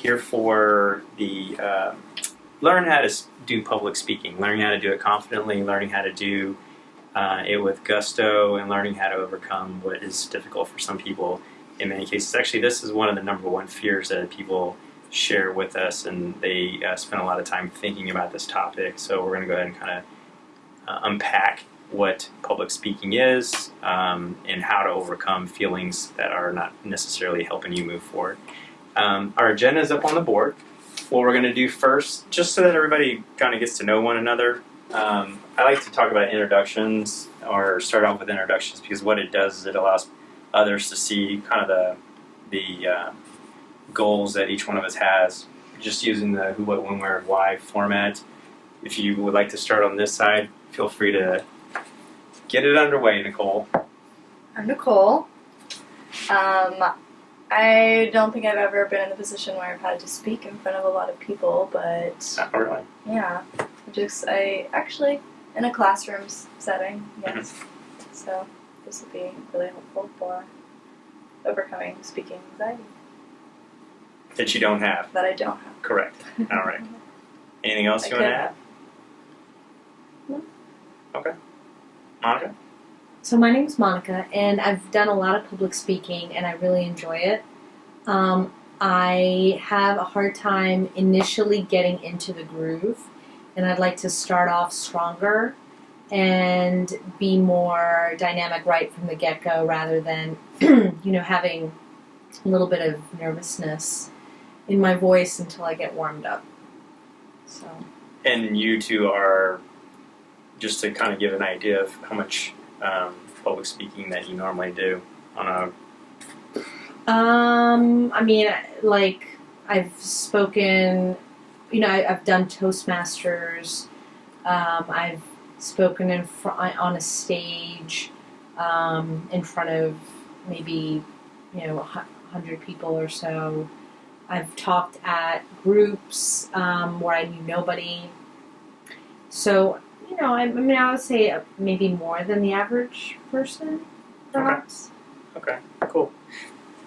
here for the learn how to do public speaking, learning how to do it confidently, learning how to do it with gusto, and learning how to overcome what is difficult for some people in many cases. Actually, this is one of the number one fears that people share with us, and they spend a lot of time thinking about this topic. So we're going to go ahead and kind of unpack what public speaking is and how to overcome feelings that are not necessarily helping you move forward. Our agenda is up on the board. What we're going to do first, just so that everybody kind of gets to know one another, I like to talk about introductions, or start off with introductions, because what it does is it allows others to see kind of the goals that each one of us has, just using the who, what, when, where, why format. If you would like to start on this side, feel free to get it underway, Nicole. I'm Nicole. I don't think I've ever been in the position where I've had to speak in front of a lot of people, but Not really. yeah, I actually in a classroom setting, yes. Mm-hmm. So this would be really helpful for overcoming speaking anxiety. That you don't have. That I don't have. Correct. All right. Anything else you want to add? No. Okay. Monica? So my name's Monica, and I've done a lot of public speaking, and I really enjoy it. I have a hard time initially getting into the groove, and I'd like to start off stronger and be more dynamic right from the get-go, rather than, having a little bit of nervousness in my voice until I get warmed up. So. And you two are, just to kind of give an idea of how much public speaking that you normally do on a... I've spoken, I've done Toastmasters, I've spoken on a stage in front of maybe, 100 people or so. I've talked at groups where I knew nobody. So, I would say maybe more than the average person, perhaps. Okay, cool.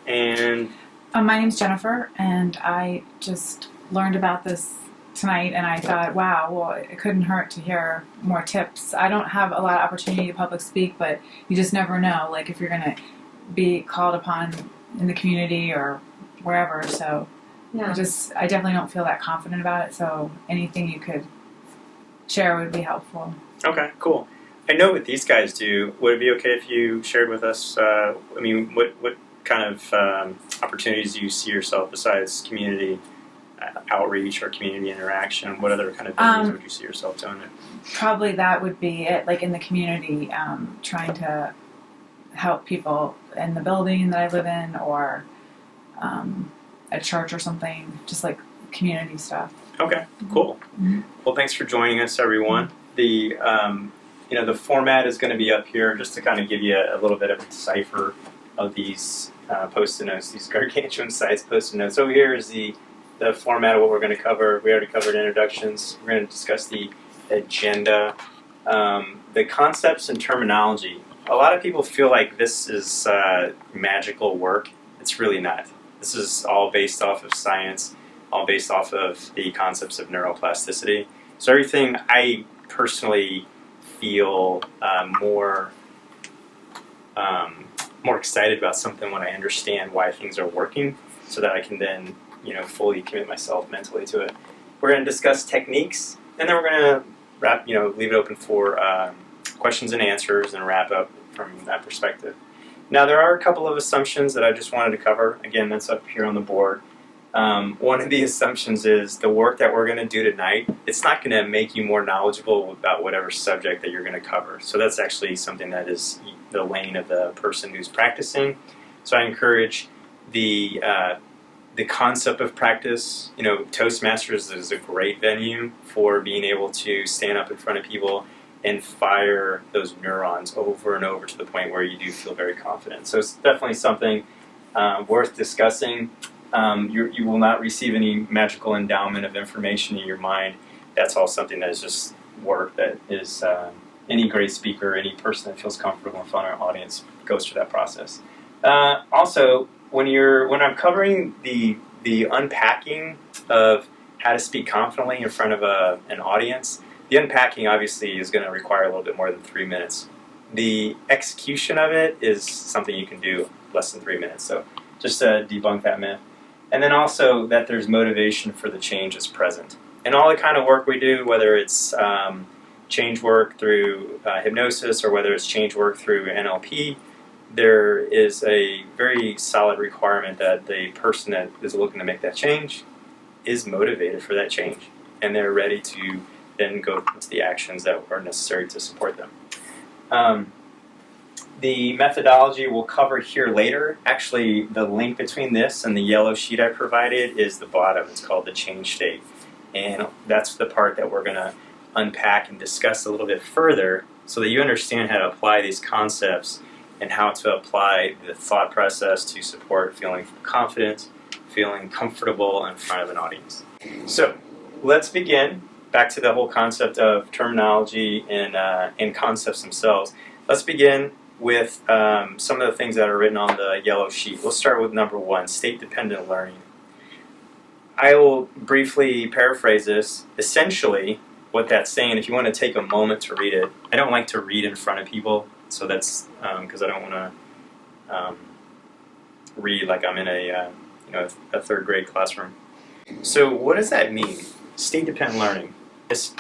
And... my name's Jennifer, and I just learned about this tonight, and I thought, wow, well, it couldn't hurt to hear more tips. I don't have a lot of opportunity to public speak, but you just never know, like, if you're going to be called upon in the community or wherever, so Yeah. I definitely don't feel that confident about it, so anything you could share would be helpful. Okay, cool. I know what these guys do. Would it be okay if you shared with us, what kind of opportunities do you see yourself besides community outreach or community interaction? What other kind of venues would you see yourself doing it? Probably that would be it, like in the community, trying to help people in the building that I live in, or at church or something, just like community stuff. Okay, cool. Mm-hmm. Well, thanks for joining us, everyone. The the format is going to be up here just to kind of give you a little bit of a decipher of these post-it notes, these gargantuan-sized post-it notes. So here is the format of what we're going to cover. We already covered introductions. We're going to discuss the agenda, the concepts and terminology. A lot of people feel like this is magical work. It's really not. This is all based off of science, all based off of the concepts of neuroplasticity. So everything I personally feel more excited about something when I understand why things are working, so that I can then fully commit myself mentally to it. We're going to discuss techniques, and then we're going to leave it open for questions and answers and wrap up from that perspective. Now, there are a couple of assumptions that I just wanted to cover. Again, that's up here on the board. One of the assumptions is the work that we're going to do tonight, it's not going to make you more knowledgeable about whatever subject that you're going to cover. So that's actually something that is the lane of the person who's practicing. So I encourage the concept of practice. Toastmasters is a great venue for being able to stand up in front of people and fire those neurons over and over to the point where you do feel very confident. So it's definitely something worth discussing. You will not receive any magical endowment of information in your mind. That's all something that is just work that is any great speaker, any person that feels comfortable in front of an audience goes through that process. Also, when I'm covering the the unpacking of how to speak confidently in front of an audience, the unpacking obviously is going to require a little bit more than 3 minutes. The execution of it is something you can do less than 3 minutes. So just to debunk that myth. And then also that there's motivation for the change is present. And all the kind of work we do, whether it's change work through hypnosis or whether it's change work through NLP, there is a very solid requirement that the person that is looking to make that change is motivated for that change. And they're ready to then go into the actions that are necessary to support them. The methodology we'll cover here later. Actually, the link between this and the yellow sheet I provided is the bottom. It's called the change state. And that's the part that we're going to unpack and discuss a little bit further so that you understand how to apply these concepts and how to apply the thought process to support feeling confident, feeling comfortable in front of an audience. So let's begin. Back to the whole concept of terminology and concepts themselves. Let's begin with some of the things that are written on the yellow sheet. We'll start with number 1, state-dependent learning. I will briefly paraphrase this. Essentially, what that's saying, if you want to take a moment to read it, I don't like to read in front of people, so that's because I don't want to read like I'm in a third grade classroom. So what does that mean? State-dependent learning.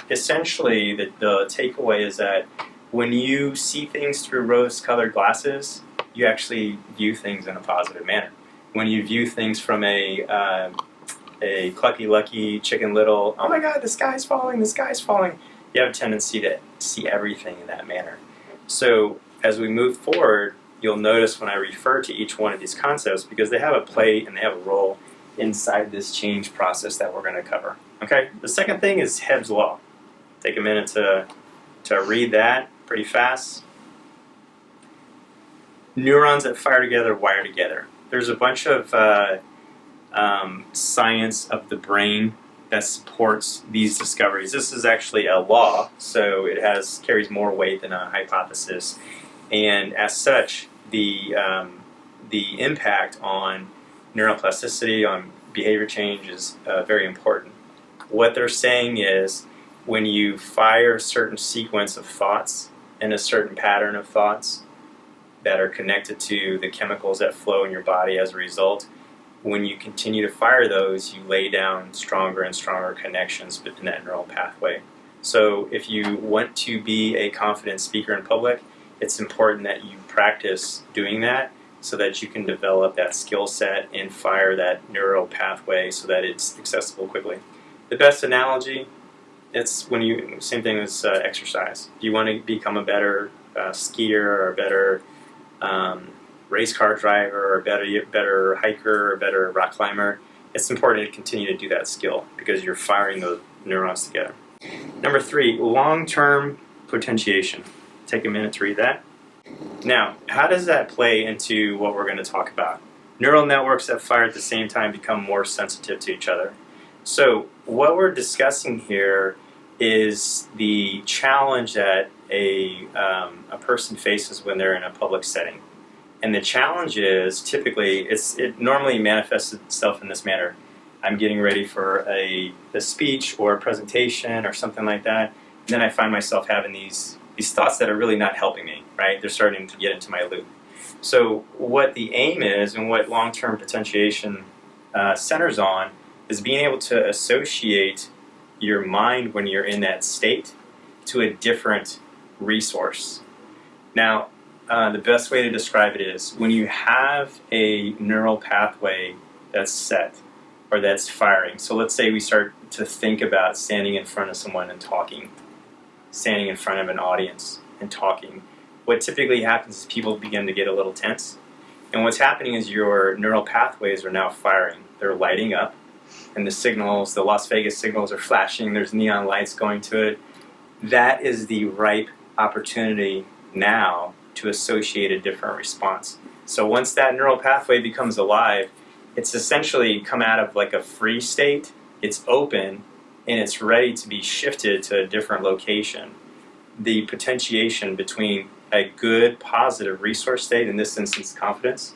Essentially, the takeaway is that when you see things through rose-colored glasses, you actually view things in a positive manner. When you view things from a clucky-lucky, chicken little, oh my God, the sky's falling, you have a tendency to see everything in that manner. So as we move forward, you'll notice when I refer to each one of these concepts, because they have a play and they have a role inside this change process that we're going to cover. Okay? The second thing is Hebb's Law. Take a minute to read that pretty fast. Neurons that fire together wire together. There's a bunch of science of the brain that supports these discoveries. This is actually a law, so it carries more weight than a hypothesis, and as such, the impact on neuroplasticity, on behavior change, is very important. What they're saying is, when you fire a certain sequence of thoughts and a certain pattern of thoughts that are connected to the chemicals that flow in your body as a result, when you continue to fire those, you lay down stronger and stronger connections in that neural pathway. So if you want to be a confident speaker in public, it's important that you practice doing that so that you can develop that skill set and fire that neural pathway so that it's accessible quickly. The best analogy, it's same thing as exercise. If you want to become a better skier or a better race car driver or a better hiker or a better rock climber, it's important to continue to do that skill because you're firing those neurons together. Number 3, long-term potentiation. Take a minute to read that. Now, how does that play into what we're going to talk about? Neural networks that fire at the same time become more sensitive to each other. So what we're discussing here is the challenge that a person faces when they're in a public setting. And the challenge is, typically, it normally manifests itself in this manner. I'm getting ready for a speech or a presentation or something like that, and then I find myself having these thoughts that are really not helping me, right? They're starting to get into my loop. So what the aim is, and what long-term potentiation centers on, is being able to associate your mind when you're in that state to a different resource. Now, the best way to describe it is when you have a neural pathway that's set or that's firing. So let's say we start to think about standing in front of someone and talking, standing in front of an audience and talking. What typically happens is people begin to get a little tense. And what's happening is your neural pathways are now firing. They're lighting up. And the signals, the Las Vegas signals are flashing. There's neon lights going to it. That is the ripe opportunity now to associate a different response. So once that neural pathway becomes alive, it's essentially come out of like a free state. It's open, and it's ready to be shifted to a different location. The potentiation between a good, positive resource state, in this instance confidence,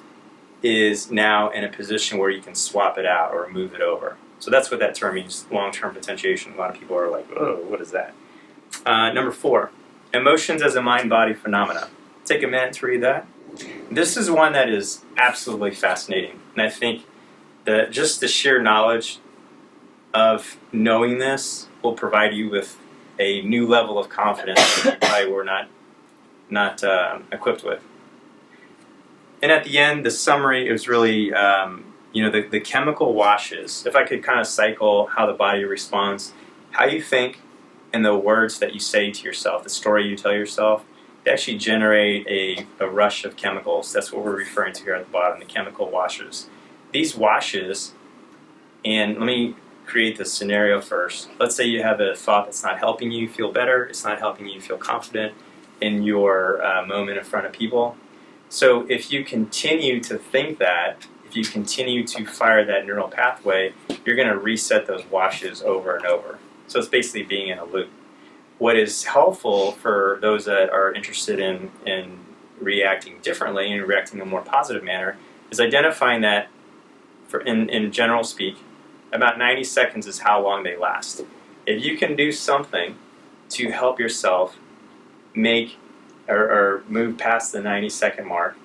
is now in a position where you can swap it out or move it over. So that's what that term means, long-term potentiation. A lot of people are like, oh, what is that? Number 4, emotions as a mind-body phenomena. Take a minute to read that. This is one that is absolutely fascinating. And I think that just the sheer knowledge of knowing this will provide you with a new level of confidence that you probably were not equipped with. And at the end, the summary is really, the chemical washes. If I could kind of cycle how the body responds, how you think and the words that you say to yourself, the story you tell yourself, they actually generate a rush of chemicals. That's what we're referring to here at the bottom, the chemical washes. These washes, and let me create this scenario first. Let's say you have a thought that's not helping you feel better, it's not helping you feel confident in your moment in front of people. So if you continue to think that, if you continue to fire that neural pathway, you're going to reset those washes over and over. So it's basically being in a loop. What is helpful for those that are interested in reacting differently and reacting in a more positive manner is identifying that, in general speak, about 90 seconds is how long they last. If you can do something to help yourself make or move past the 90-second mark,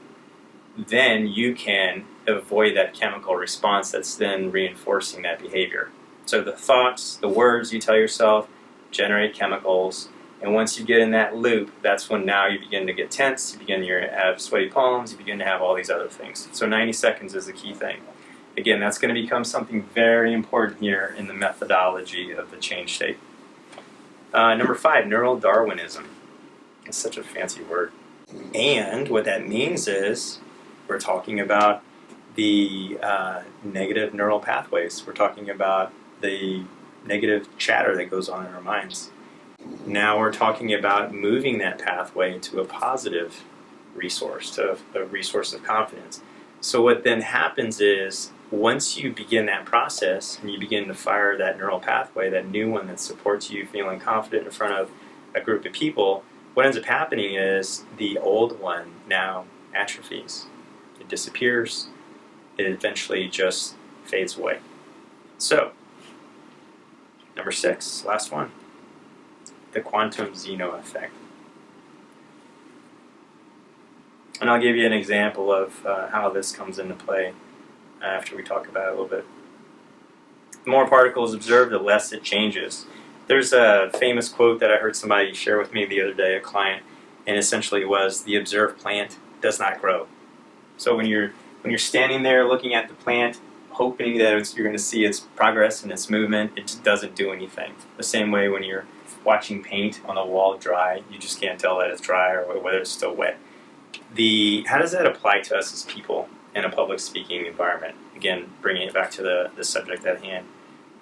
then you can avoid that chemical response that's then reinforcing that behavior. So the thoughts, the words you tell yourself generate chemicals, and once you get in that loop, that's when now you begin to get tense, you begin to have sweaty palms, you begin to have all these other things. So 90 seconds is the key thing. Again, that's going to become something very important here in the methodology of the change state. Number 5, neural Darwinism. It's such a fancy word. And what that means is we're talking about the negative neural pathways. We're talking about the negative chatter that goes on in our minds. Now we're talking about moving that pathway to a positive resource, to a resource of confidence. So what then happens is once you begin that process and you begin to fire that neural pathway, that new one that supports you feeling confident in front of a group of people, what ends up happening is the old one now atrophies. It disappears. It eventually just fades away. So, number 6, last one, the quantum Zeno effect. And I'll give you an example of how this comes into play after we talk about it a little bit. The more particles observed, the less it changes. There's a famous quote that I heard somebody share with me the other day, a client, and essentially was, the observed plant does not grow. So when you're standing there looking at the plant, hoping that you're going to see its progress and its movement, it just doesn't do anything. The same way when you're watching paint on the wall dry, you just can't tell that it's dry or whether it's still wet. How does that apply to us as people in a public speaking environment? Again, bringing it back to the subject at hand.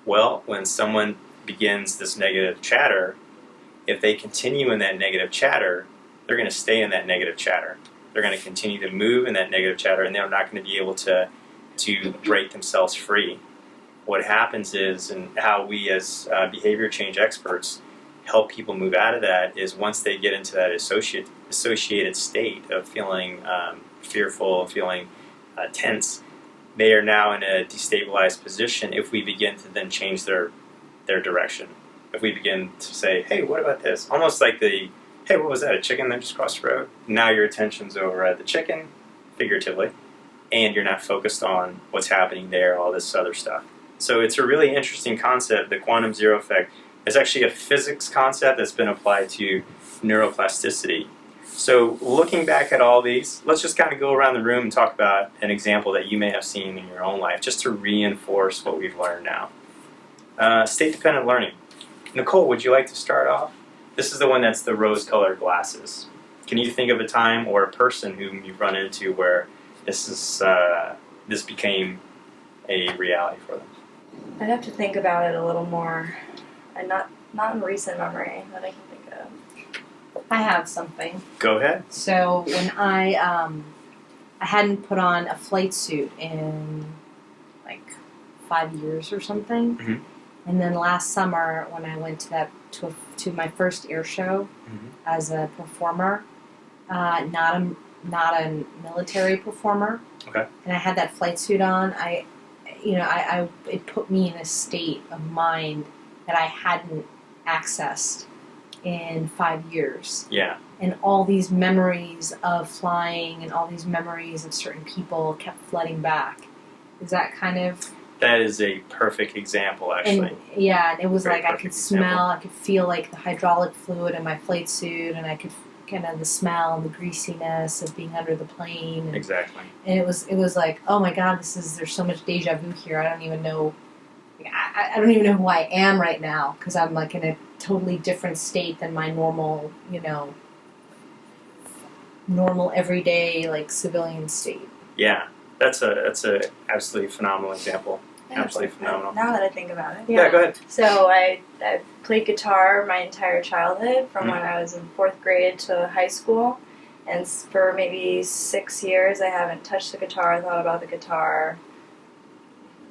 Well, when someone begins this negative chatter, if they continue in that negative chatter, they're going to stay in that negative chatter. They're going to continue to move in that negative chatter, and they're not going to be able to break themselves free. What happens is, and how we as behavior change experts help people move out of that, is once they get into that associated state of feeling fearful, feeling tense, they are now in a destabilized position if we begin to then change their direction. If we begin to say, hey, what about this? Almost like hey, what was that, a chicken that just crossed the road? Now your attention's over at the chicken, figuratively, and you're not focused on what's happening there, all this other stuff. So it's a really interesting concept. The quantum zero effect is actually a physics concept that's been applied to neuroplasticity. So looking back at all these, let's just kind of go around the room and talk about an example that you may have seen in your own life, just to reinforce what we've learned now. State-dependent learning. Nicole, would you like to start off? This is the one that's the rose-colored glasses. Can you think of a time or a person whom you've run into where this became a reality for them? I'd have to think about it a little more, and not in recent memory that I can think of. I have something. Go ahead. So when I hadn't put on a flight suit in like 5 years or something, Mm-hmm. and then last summer when I went to my first air show Mm-hmm. as a performer, not not a military performer. Okay. And I had that flight suit on. It put me in a state of mind that I hadn't accessed in 5 years. Yeah. And all these memories of flying and all these memories of certain people kept flooding back. Is that kind of... That is a perfect example, actually. And yeah, it was Very like I could perfect smell, example. I could feel like the hydraulic fluid in my flight suit, and I could kind of the smell and the greasiness of being under the plane. And, Exactly. and it was like, oh my God, there's so much deja vu here. I don't even know, I don't even know who I am right now because I'm like in a totally different state than my normal, normal everyday like civilian state. Yeah. That's a absolutely phenomenal example. Absolutely phenomenal. Now that I think about it. Yeah, go ahead. So I played guitar my entire childhood, from Mhm. when I was in 4th grade to high school. And for maybe 6 years, I haven't touched the guitar, thought about the guitar,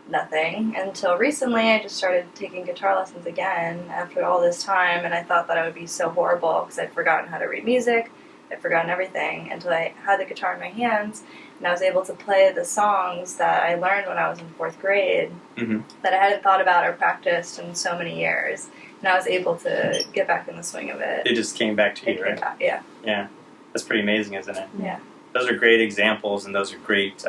nothing. Until recently, I just started taking guitar lessons again after all this time, and I thought that I would be so horrible because I'd forgotten how to read music, I'd forgotten everything, until I had the guitar in my hands, and I was able to play the songs that I learned when I was in 4th grade Mm-hmm. that I hadn't thought about or practiced in so many years. And I was able to get back in the swing of it. It just came back to It you, came right? back, yeah. Yeah. That's pretty amazing, isn't it? Yeah. Those are great examples, and those are great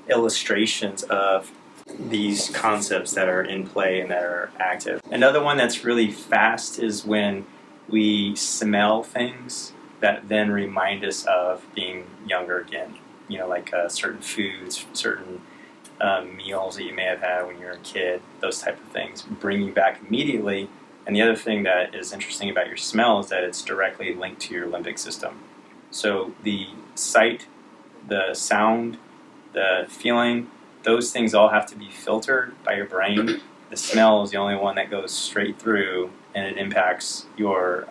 illustrations of these concepts that are in play and that are active. Another one that's really fast is when we smell things that then remind us of being younger again. Like certain foods, certain meals that you may have had when you were a kid, those type of things bring you back immediately. And the other thing that is interesting about your smell is that it's directly linked to your limbic system. So the sight, the sound, the feeling, those things all have to be filtered by your brain. The smell is the only one that goes straight through, and it impacts your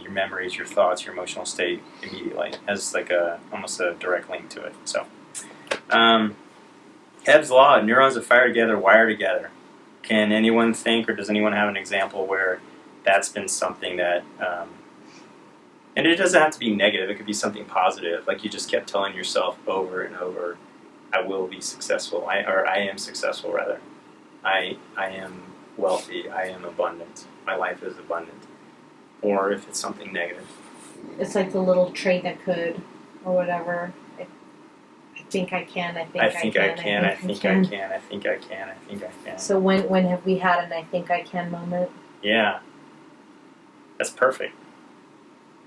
memories, your thoughts, your emotional state immediately. It has like almost a direct link to it. So, Hebb's law: neurons that fire together wire together. Can anyone think, or does anyone have an example where that's been something that? And it doesn't have to be negative. It could be something positive, like you just kept telling yourself over and over, "I will be successful," I am successful rather. I am wealthy. I am abundant. My life is abundant. Or if it's something negative. It's like the little trait that could, or whatever. I think I can. I think I think I can. I think I can. can. I think I can. I think I can. So when have we had an I think I can moment? Yeah. That's perfect.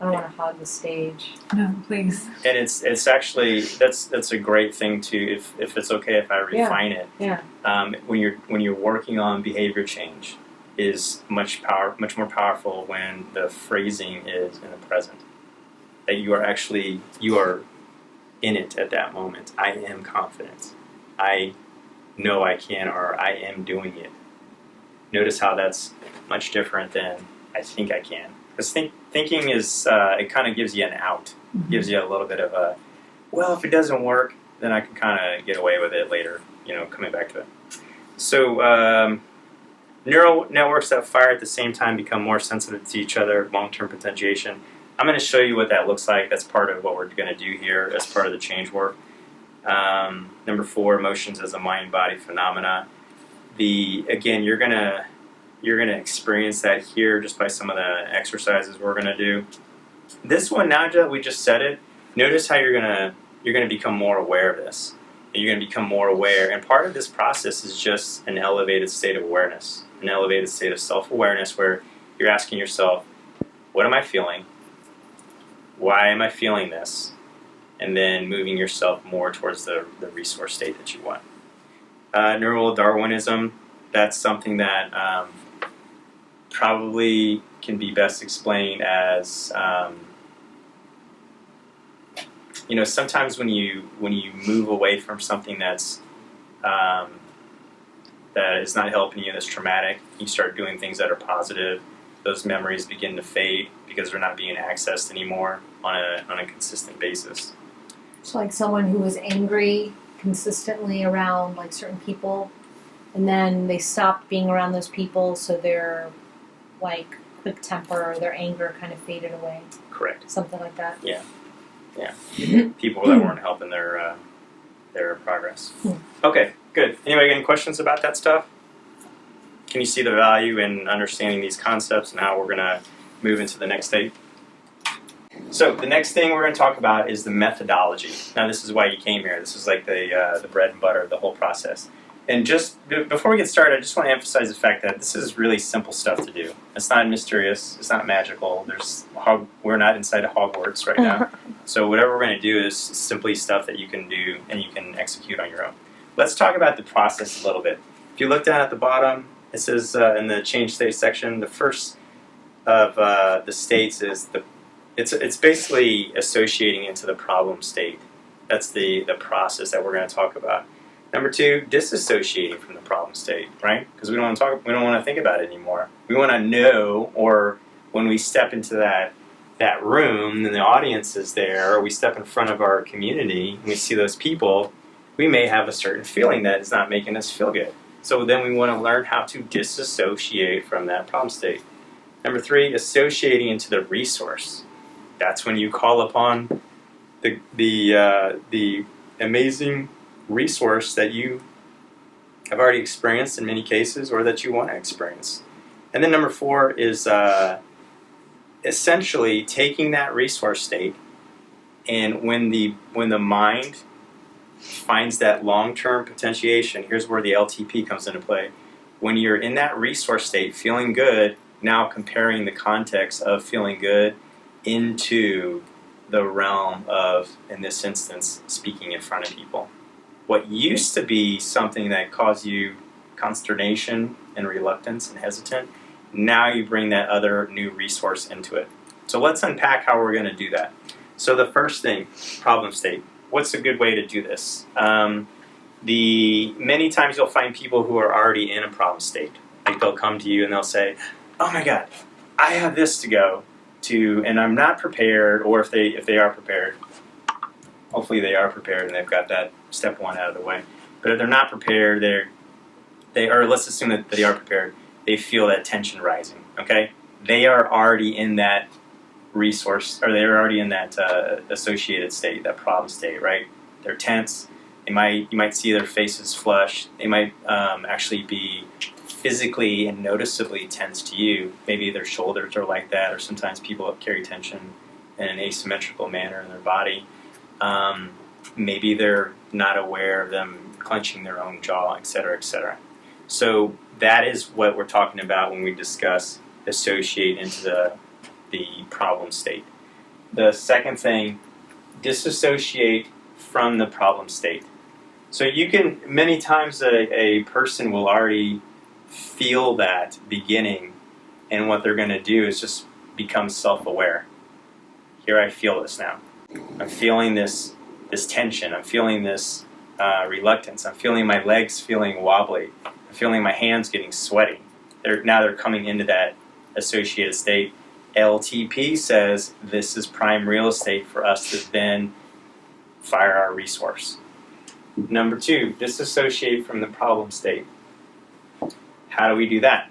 I don't want to hog the stage. No, please. And it's actually that's a great thing to if it's okay if I refine it. Yeah. When you're working on behavior change is much more powerful when the phrasing is in the present. That you are in it at that moment. I am confident. I know I can, or I am doing it. Notice how that's much different than I think I can. Because thinking is, it kind of gives you an out. Mm-hmm. Gives you a little bit of a, well, if it doesn't work, then I can kind of get away with it later, coming back to it. So, neural networks that fire at the same time become more sensitive to each other, long-term potentiation. I'm going to show you what that looks like. That's part of what we're going to do here as part of the change work. Number 4, emotions as a mind-body phenomena. Again, you're gonna experience that here just by some of the exercises we're gonna do. This one, now that we just said it, notice how you're gonna become more aware of this. You're gonna become more aware, and part of this process is just an elevated state of awareness, an elevated state of self-awareness where you're asking yourself, what am I feeling? Why am I feeling this? And then moving yourself more towards the resource state that you want. Neural Darwinism, that's something that probably can be best explained as, sometimes when you move away from something that is not helping you, that's traumatic, you start doing things that are positive, those memories begin to fade because they're not being accessed anymore on a consistent basis. So like someone who was angry consistently around like certain people, and then they stopped being around those people, so their like quick temper or their anger kind of faded away. Correct. Something like that. Yeah. people that weren't helping their progress. Okay, good. Anybody got any questions about that stuff? Can you see the value in understanding these concepts and how we're going to move into the next state? So the next thing we're going to talk about is the methodology. Now this is why you came here. This is like the bread and butter of the whole process. And just before we get started, I just want to emphasize the fact that this is really simple stuff to do. It's not mysterious. It's not magical. We're not inside of Hogwarts right now. So whatever we're going to do is simply stuff that you can do and you can execute on your own. Let's talk about the process a little bit. If you look down at the bottom, it says in the change state section, the first of the states is it's basically associating into the problem state. That's the process that we're going to talk about. Number 2, disassociating from the problem state, right? Because we don't want to think about it anymore. We want to know, or when we step into that room and the audience is there, or we step in front of our community and we see those people, we may have a certain feeling that is not making us feel good. So then we want to learn how to disassociate from that problem state. Number 3, associating into the resource. That's when you call upon the amazing resource that you have already experienced in many cases, or that you want to experience. And then number 4 is essentially taking that resource state, and when the mind finds that long-term potentiation, here's where the LTP comes into play. When you're in that resource state, feeling good, now comparing the context of feeling good into the realm of, in this instance, speaking in front of people. What used to be something that caused you consternation and reluctance and hesitant, now you bring that other new resource into it. So let's unpack how we're going to do that. So the first thing, problem state. What's a good way to do this? Many times you'll find people who are already in a problem state. Like they'll come to you and they'll say, "Oh my God, I have this to go to, and I'm not prepared." Or if they are prepared, hopefully they are prepared and they've got that step 1 out of the way. But if they're not prepared, or let's assume that they are prepared, they feel that tension rising. Okay, they are already in that resource, or they're already in that associated state, that problem state, right? They're tense. You might see their faces flush. They might actually be physically and noticeably tense to you. Maybe their shoulders are like that, or sometimes people carry tension in an asymmetrical manner in their body. Maybe they're not aware of them clenching their own jaw, etc., etc. So that is what we're talking about when we discuss associate into the problem state. The second thing, disassociate from the problem state. So you can, many times a person will already feel that beginning, and what they're going to do is just become self-aware. Here, I feel this now. I'm feeling this tension. I'm feeling this reluctance. I'm feeling my legs feeling wobbly. I'm feeling my hands getting sweaty. They're coming into that associated state. LTP says this is prime real estate for us to then fire our resource. Number 2, disassociate from the problem state. How do we do that?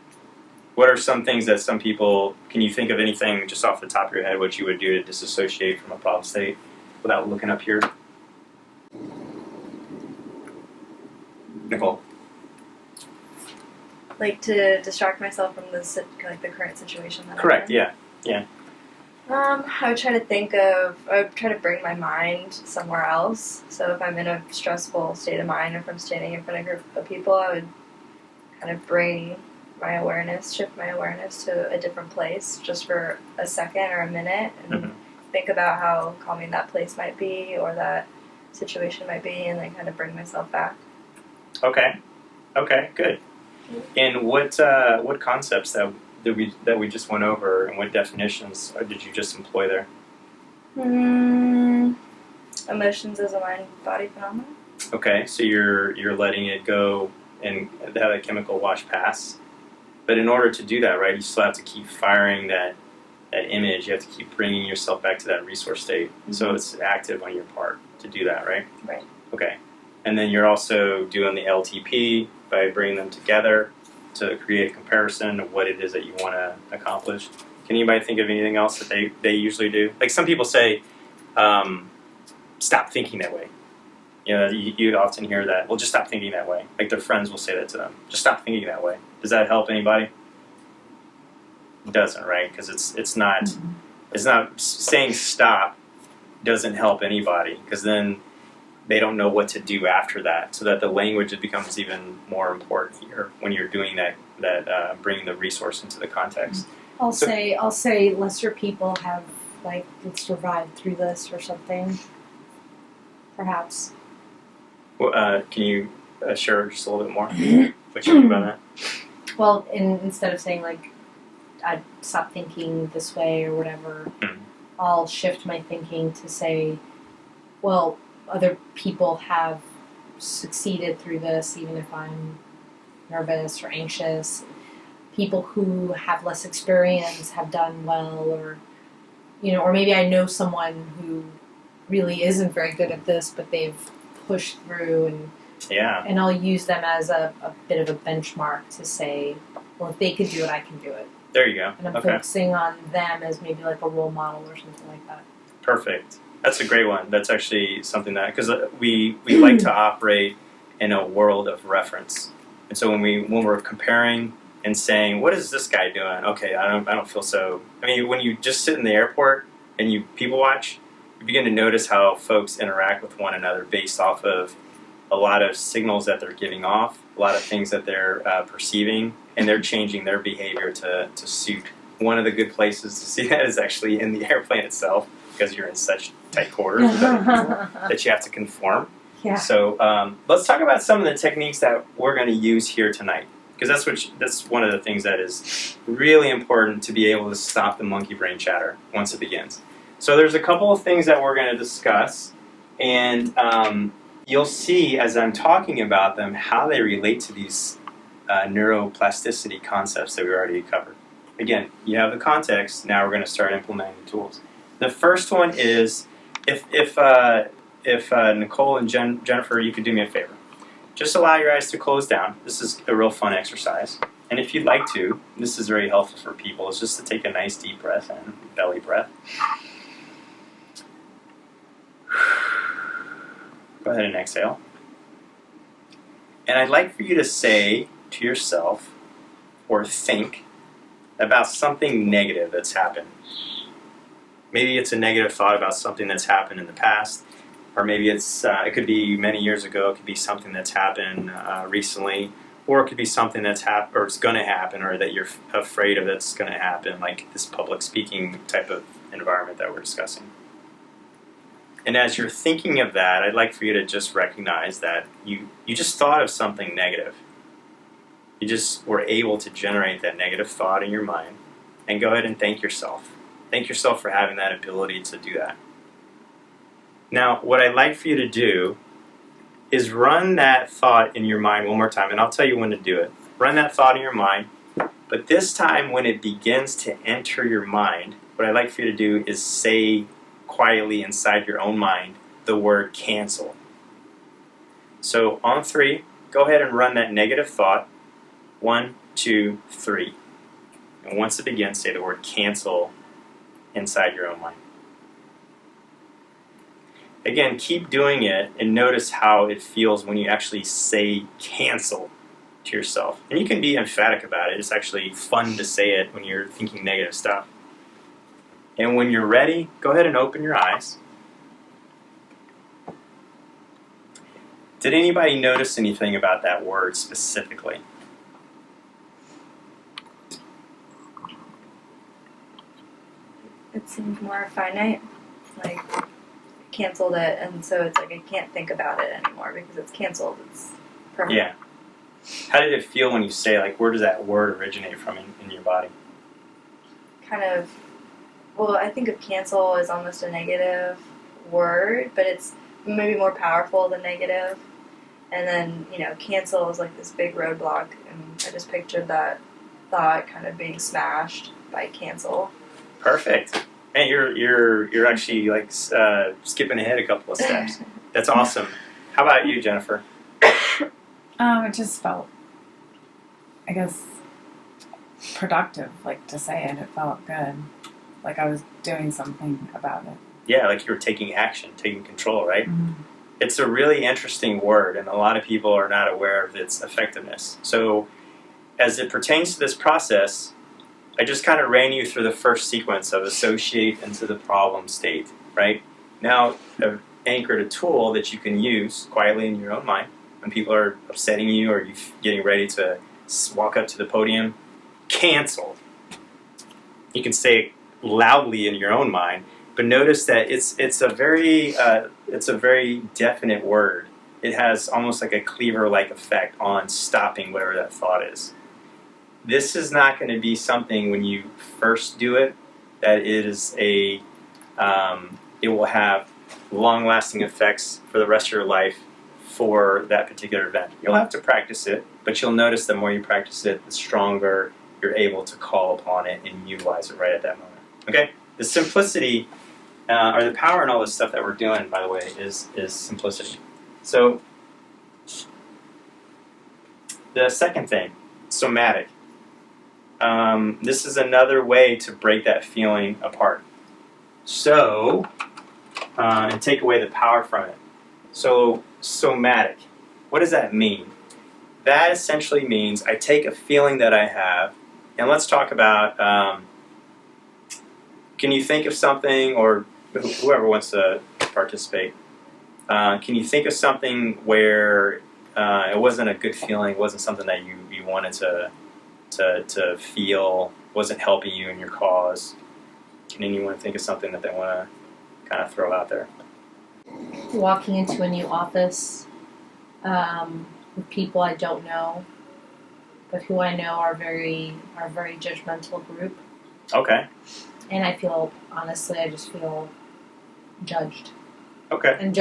What are some things that some people, can you think of anything just off the top of your head what you would do to disassociate from a problem state without looking up here? Nicole? Like to distract myself from the current situation that Correct, I'm in. yeah. I would try to bring my mind somewhere else. So if I'm in a stressful state of mind, if I'm standing in front of a group of people, I would kind of shift my awareness to a different place just for a second or a minute, and think about how calming that place might be or that situation might be, and then kind of bring myself back. Okay, good. And what concepts that we just went over, and what definitions did you just employ there? Emotions as a mind-body phenomenon. Okay, so you're letting it go and have a chemical wash pass. But in order to do that, right, you still have to keep firing that image. You have to keep bringing yourself back to that resource state. Mm-hmm. So it's active on your part to do that, right? Right. Okay. And then you're also doing the LTP by bringing them together to create a comparison of what it is that you want to accomplish. Can anybody think of anything else that they usually do? Like some people say, stop thinking that way. You know, you'd often hear that. Well, just stop thinking that way. Like their friends will say that to them. Just stop thinking that way. Does that help anybody? It doesn't, right? Because it's not saying stop doesn't help anybody, because then they don't know what to do after that. So that the language becomes even more important here when you're doing that bringing the resource into the context. I'll say lesser people have like survived through this or something. Perhaps. Well, can you share just a little bit more what you think about that? Well, instead of saying like I'd stop thinking this way or whatever, I'll shift my thinking to say, well, other people have succeeded through this, even if I'm nervous or anxious. People who have less experience have done well, or or maybe I know someone who really isn't very good at this, but they've pushed through, and I'll use them as a bit of a benchmark to say, well, if they could do it, I can do it. There you go. And I'm focusing on them as maybe like a role model or something like that. Perfect. That's a great one. That's actually something that, because we like to operate in a world of reference, and so when we're comparing and saying, what is this guy doing? Okay, I don't feel so. I mean, when you just sit in the airport and you people watch, you begin to notice how folks interact with one another based off of a lot of signals that they're giving off, a lot of things that they're perceiving, and they're changing their behavior to suit. One of the good places to see that is actually in the airplane itself, because you're in such tight quarters with other people that you have to conform. Yeah. So let's talk about some of the techniques that we're going to use here tonight, because that's one of the things that is really important to be able to stop the monkey brain chatter once it begins. So there's a couple of things that we're going to discuss, and you'll see as I'm talking about them how they relate to these neuroplasticity concepts that we already covered. Again, you have the context. Now we're going to start implementing the tools. The first one is if Nicole and Jennifer, you could do me a favor. Just allow your eyes to close down. This is a real fun exercise. And if you'd like to, this is very helpful for people, is just to take a nice deep breath in, belly breath. Go ahead and exhale. And I'd like for you to say to yourself or think about something negative that's happened. Maybe it's a negative thought about something that's happened in the past, or maybe it could be many years ago. It could be something that's happened recently, or it could be something that's happened or it's going to happen, or that you're afraid of that's going to happen, like this public speaking type of environment that we're discussing. And as you're thinking of that, I'd like for you to just recognize that you just thought of something negative. You just were able to generate that negative thought in your mind, and go ahead and thank yourself. Thank yourself for having that ability to do that. Now, what I'd like for you to do is run that thought in your mind one more time, and I'll tell you when to do it. Run that thought in your mind, but this time when it begins to enter your mind, what I'd like for you to do is say quietly inside your own mind the word cancel. So on 3, go ahead and run that negative thought. 1, 2, 3. And once it begins, say the word cancel inside your own mind. Again, keep doing it and notice how it feels when you actually say cancel to yourself. And you can be emphatic about it. It's actually fun to say it when you're thinking negative stuff. And when you're ready, go ahead and open your eyes. Did anybody notice anything about that word specifically? It seemed more finite. Like, I canceled it, and so it's like I can't think about it anymore because it's canceled. It's permanent. Yeah. How did it feel when you say, like, where does that word originate from in your body? Kind of, well, I think of cancel as almost a negative word, but it's maybe more powerful than negative. And then, cancel is like this big roadblock, and I just pictured that thought kind of being smashed by cancel. Perfect. Man, you're actually like skipping ahead a couple of steps. That's awesome. How about you, Jennifer? It just felt, I guess, productive, like to say it. It felt good, like I was doing something about it. yeah, like you're taking action, taking control, right? Mm-hmm. It's a really interesting word, and a lot of people are not aware of its effectiveness. So as it pertains to this process, I just kind of ran you through the first sequence of associate into the problem state, right? Now, I've anchored a tool that you can use quietly in your own mind when people are upsetting you or you're getting ready to walk up to the podium. Cancel. You can say it loudly in your own mind, but notice that it's a very definite word. It has almost like a cleaver-like effect on stopping whatever that thought is. This is not going to be something when you first do it that it is it will have long-lasting effects for the rest of your life for that particular event. You'll have to practice it, but you'll notice the more you practice it, the stronger you're able to call upon it and utilize it right at that moment. Okay? The simplicity, or the power in all this stuff that we're doing, by the way, is simplicity. So, the second thing, somatic. This is another way to break that feeling apart. So, and take away the power from it. So, somatic. What does that mean? That essentially means I take a feeling that I have, and let's talk about, can you think of something, or whoever wants to participate, can you think of something where it wasn't a good feeling, it wasn't something that you wanted to feel, wasn't helping you in your cause? Can anyone think of something that they want to kind of throw out there? Walking into a new office with people I don't know, but who I know are very judgmental group, Okay. and I feel, honestly, I just feel judged. Okay. And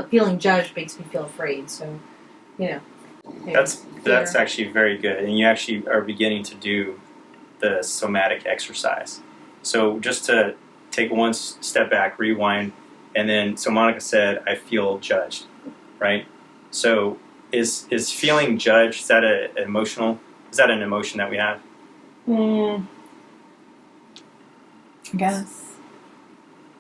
feeling judged makes me feel afraid. So, you know. That's actually very good, and you actually are beginning to do the somatic exercise. So just to take one step back, rewind, and then, so Monica said, I feel judged, right? So is feeling judged, is that an emotion that we have? I guess.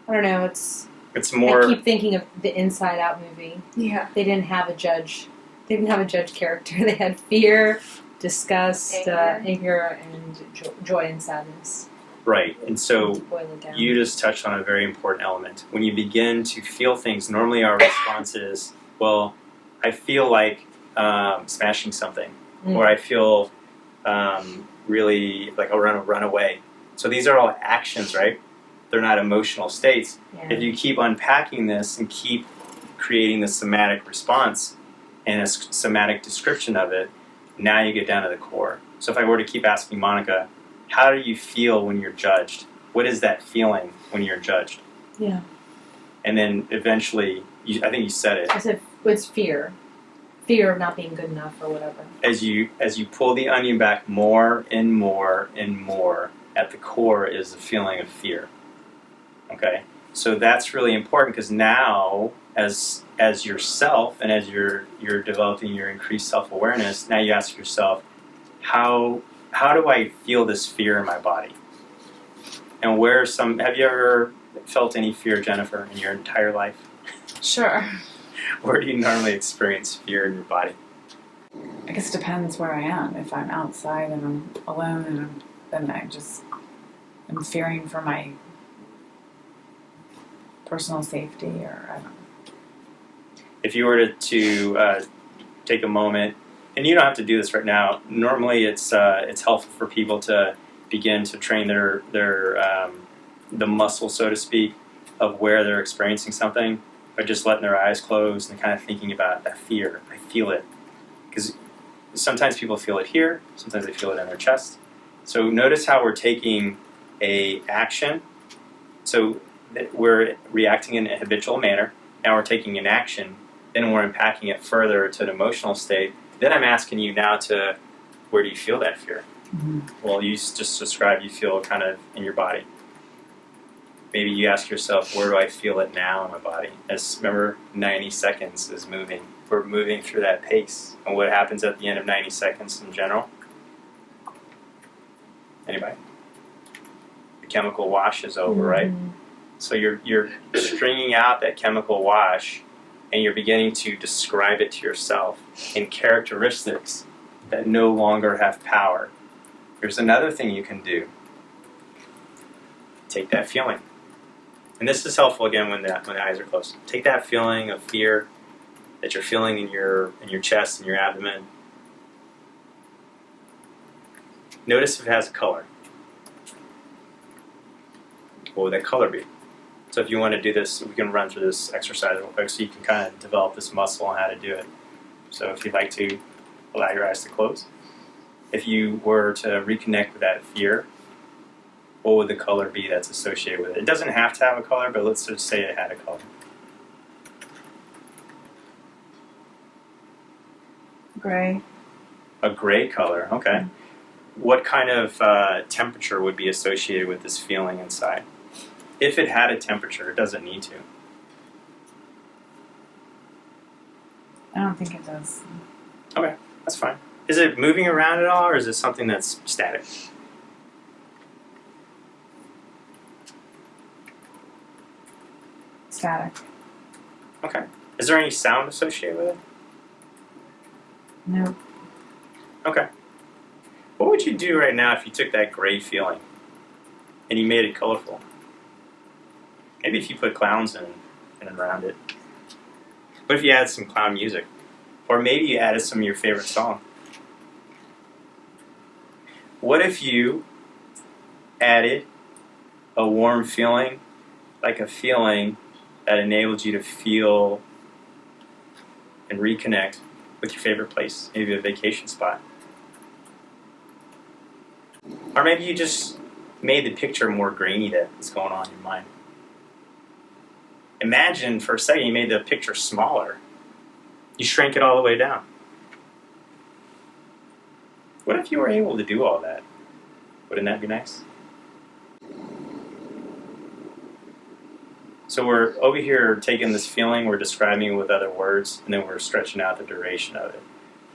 I don't know. It's more. I keep thinking of the Inside Out movie. Yeah. They didn't have a judge. They didn't have a judge character. They had fear, disgust, anger, and joy and sadness. Right, and so To boil it down. you just touched on a very important element. When you begin to feel things, normally our response is, well, I feel like smashing something, or I feel really like I want to run away. So these are all actions, right? They're not emotional states. Yeah. If you keep unpacking this and keep creating the somatic response and a somatic description of it, now you get down to the core. So if I were to keep asking Monica, how do you feel when you're judged? What is that feeling when you're judged? Yeah. And then eventually, I think you said it. I said it's fear. Fear of not being good enough or whatever. As you pull the onion back more and more and more, at the core is the feeling of fear. Okay? So that's really important, because now, as yourself and as you're developing your increased self-awareness, now you ask yourself, how do I feel this fear in my body? And have you ever felt any fear, Jennifer, in your entire life? Sure. Where do you normally experience fear in your body? I guess it depends where I am. If I'm outside and I'm alone, then I'm fearing for my personal safety, or I don't know. If you were to take a moment, and you don't have to do this right now. Normally, it's helpful for people to begin to train their the muscle, so to speak, of where they're experiencing something, by just letting their eyes close and kind of thinking about that fear. I feel it, because sometimes people feel it here, sometimes they feel it in their chest. So notice how we're taking a action. So we're reacting in a habitual manner. Now we're taking an action. Then we're unpacking it further to an emotional state. Then I'm asking you now to, where do you feel that fear? Mm-hmm. Well, you just described you feel kind of in your body. Maybe you ask yourself, where do I feel it now in my body? As remember, 90 seconds is moving. We're moving through that pace. And what happens at the end of 90 seconds in general? Anybody? The chemical wash is over, right? So you're stringing out that chemical wash, and you're beginning to describe it to yourself in characteristics that no longer have power. There's another thing you can do. Take that feeling. And this is helpful again when the eyes are closed. Take that feeling of fear that you're feeling in your chest and your abdomen. Notice if it has a color. What would that color be? So if you want to do this, we can run through this exercise real quick so you can kind of develop this muscle on how to do it. So if you'd like to allow your eyes to close. If you were to reconnect with that fear, what would the color be that's associated with it? It doesn't have to have a color, but let's just say it had a color. Gray. A gray color, okay. What kind of temperature would be associated with this feeling inside? If it had a temperature, it doesn't need to. I don't think it does. Okay, that's fine. Is it moving around at all, or is it something that's static? Static. Okay. Is there any sound associated with it? Nope. Okay. What would you do right now if you took that gray feeling and you made it colorful? Maybe if you put clowns in and around it. What if you added some clown music? Or maybe you added some of your favorite song? What if you added a warm feeling, like a feeling that enabled you to feel and reconnect with your favorite place, maybe a vacation spot? Or maybe you just made the picture more grainy that's going on in your mind. Imagine for a second you made the picture smaller. You shrank it all the way down. What if you were able to do all that? Wouldn't that be nice? So we're over here taking this feeling, we're describing it with other words, and then we're stretching out the duration of it.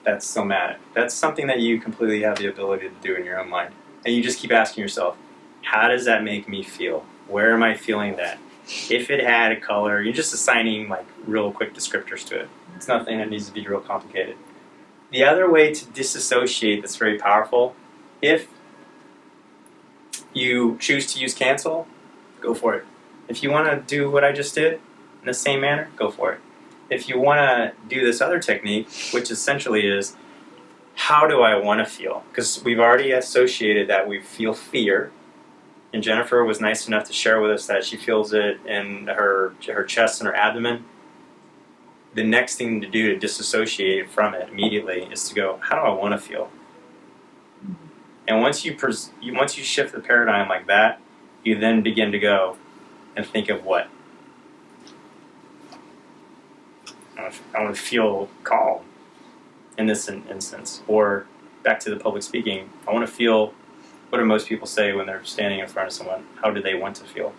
That's somatic. That's something that you completely have the ability to do in your own mind. And you just keep asking yourself, how does that make me feel? Where am I feeling that? If it had a color, you're just assigning like real quick descriptors to it. It's nothing that needs to be real complicated. The other way to disassociate that's very powerful, if you choose to use cancel, go for it. If you want to do what I just did in the same manner, go for it. If you want to do this other technique, which essentially is, how do I want to feel? Because we've already associated that we feel fear, and Jennifer was nice enough to share with us that she feels it in her chest and her abdomen. The next thing to do to disassociate from it immediately is to go, how do I want to feel? And once you shift the paradigm like that, you then begin to go and think of what? I want to feel calm in this instance. Or back to the public speaking, I want to feel, what do most people say when they're standing in front of someone? How do they want to feel?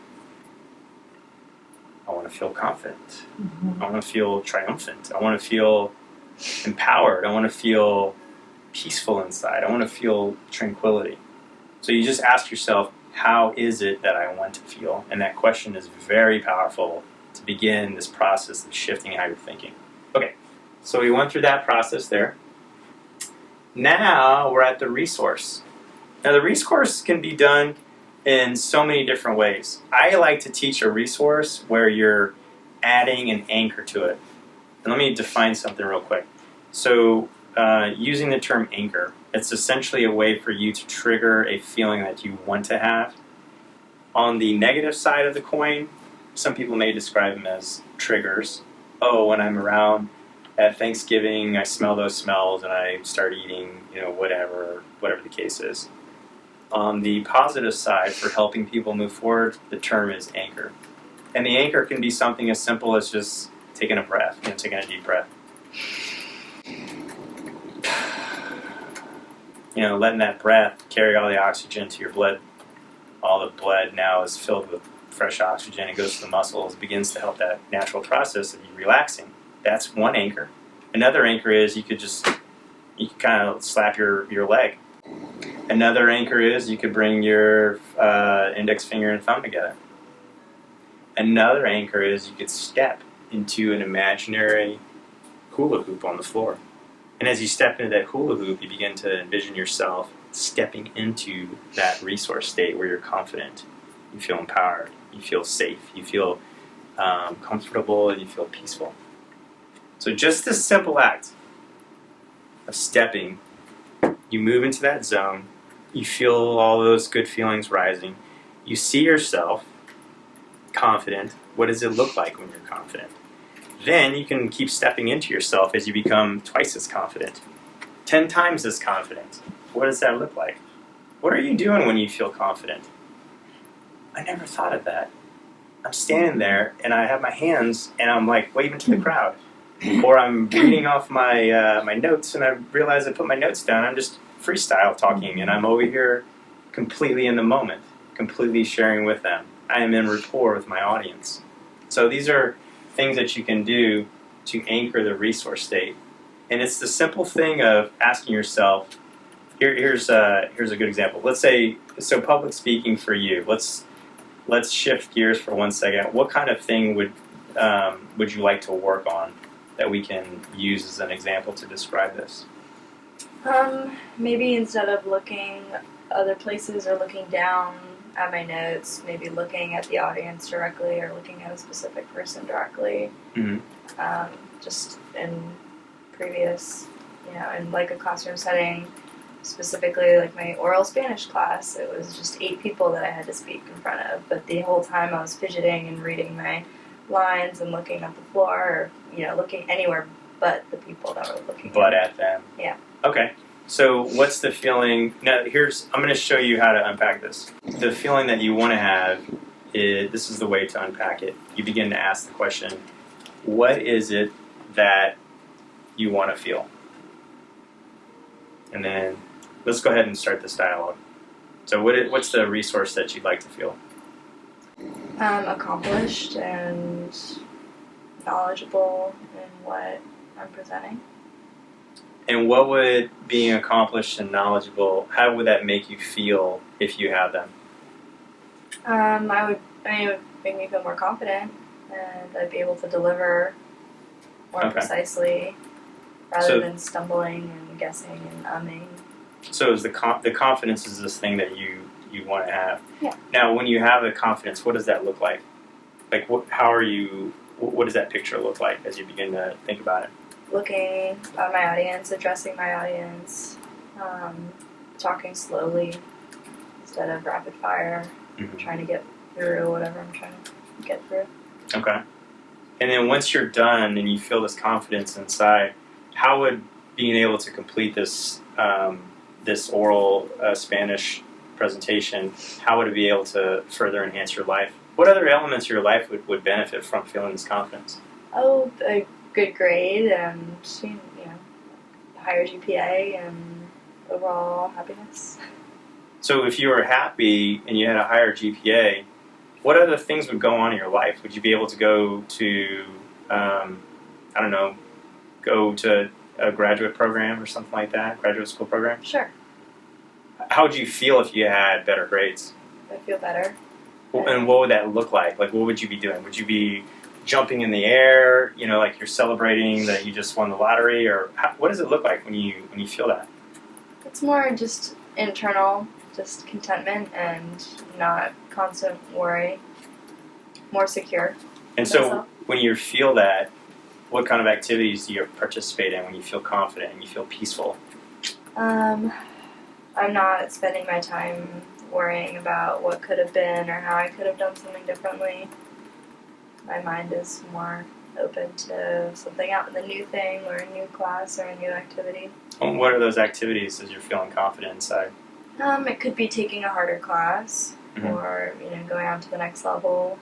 I want to feel confident. I want to feel triumphant. I want to feel empowered. I want to feel peaceful inside. I want to feel tranquility. So you just ask yourself, how is it that I want to feel? And that question is very powerful to begin this process of shifting how you're thinking. Okay, so we went through that process there. Now we're at the resource. Now the resource can be done in so many different ways. I like to teach a resource where you're adding an anchor to it. And let me define something real quick. So using the term anchor, it's essentially a way for you to trigger a feeling that you want to have. On the negative side of the coin, some people may describe them as triggers. Oh, when I'm around at Thanksgiving, I smell those smells and I start eating, whatever the case is. On the positive side, for helping people move forward, the term is anchor. And the anchor can be something as simple as just taking a breath, taking a deep breath. Letting that breath carry all the oxygen to your blood. All the blood now is filled with fresh oxygen. It goes to the muscles, begins to help that natural process of you relaxing. That's one anchor. Another anchor is you could kind of slap your leg. Another anchor is you could bring your index finger and thumb together. Another anchor is you could step into an imaginary hula hoop on the floor. And as you step into that hula hoop, you begin to envision yourself stepping into that resource state where you're confident, you feel empowered, you feel safe, you feel comfortable, and you feel peaceful. So just this simple act of stepping, you move into that zone, you feel all those good feelings rising, you see yourself confident. What does it look like when you're confident? Then you can keep stepping into yourself as you become twice as confident, 10 times as confident. What does that look like? What are you doing when you feel confident? I never thought of that. I'm standing there and I have my hands and I'm like waving to the crowd. Or I'm reading off my my notes and I realize I put my notes down. I'm just freestyle talking and I'm over here completely in the moment, completely sharing with them. I am in rapport with my audience. So these are things that you can do to anchor the resource state. And it's the simple thing of asking yourself, here's a good example. Let's say, so public speaking for you, let's shift gears for 1 second. What kind of thing would you like to work on that we can use as an example to describe this? Maybe instead of looking other places or looking down at my notes, maybe looking at the audience directly or looking at a specific person directly. Mm-hmm. Just in previous, in like a classroom setting, specifically like my oral Spanish class, it was just 8 people that I had to speak in front of, but the whole time I was fidgeting and reading my lines and looking at the floor, or looking anywhere but the people that were looking at them. Yeah. Okay. So what's the feeling? Now I'm going to show you how to unpack this. The feeling that you want to have this is the way to unpack it. You begin to ask the question, what is it that you want to feel? And then let's go ahead and start this dialogue. So what's the resource that you'd like to feel? Accomplished and knowledgeable in what I'm presenting. And what would being accomplished and knowledgeable, how would that make you feel if you have them? It would make me feel more confident, and I'd be able to deliver more precisely rather than stumbling and guessing and umming. So is the confidence is this thing that you want to have. Yeah. Now, when you have the confidence, what does that look like? Like, what does that picture look like as you begin to think about it? Looking at my audience, addressing my audience, talking slowly instead of rapid fire, trying to get through whatever I'm trying to get through. Okay. And then once you're done and you feel this confidence inside, how would being able to complete this this oral Spanish presentation, how would it be able to further enhance your life? What other elements of your life would benefit from feeling this confidence? Oh, a good grade and higher GPA and overall happiness. So if you were happy and you had a higher GPA, what other things would go on in your life? Would you be able to go to, go to a graduate program or something like that, graduate school program? Sure. How would you feel if you had better grades? I feel better. And what would that look like? Like, what would you be doing? Would you be jumping in the air, like you're celebrating that you just won the lottery? Or what does it look like when you feel that? It's more just internal, just contentment and not constant worry. More secure. And so when you feel that, what kind of activities do you participate in when you feel confident and you feel peaceful? I'm not spending my time worrying about what could have been or how I could have done something differently. My mind is more open to something out, the new thing or a new class or a new activity. Well, what are those activities as you're feeling confident inside? It could be taking a harder class or going on to the next level.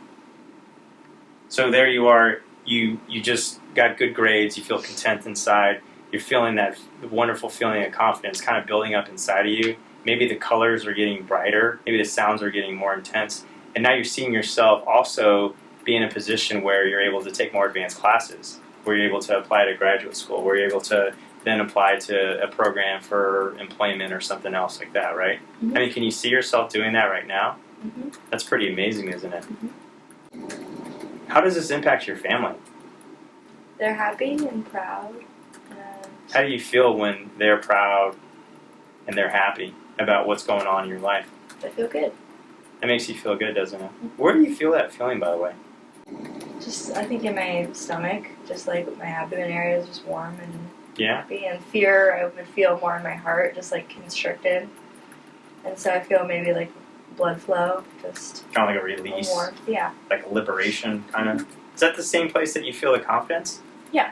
So there you are. You just got good grades. You feel content inside. You're feeling that wonderful feeling of confidence kind of building up inside of you. Maybe the colors are getting brighter. Maybe the sounds are getting more intense. And now you're seeing yourself also be in a position where you're able to take more advanced classes, where you're able to apply to graduate school, where you're able to then apply to a program for employment or something else like that, right? Mm-hmm. I mean, can you see yourself doing that right now? Mm-hmm. That's pretty amazing, isn't it? Mm-hmm. How does this impact your family? They're happy and proud. And How do you feel when they're proud and they're happy about what's going on in your life? they feel good. That makes you feel good, doesn't it? Where do you feel that feeling, by the way? Just, I think in my stomach, just like my abdomen area is just warm and Yeah? happy. And fear, I would feel more in my heart, just like constricted. And so I feel maybe like blood flow, just Kind of like a release, warmth. Yeah. like a liberation, kind of. Is that the same place that you feel the confidence? Yeah.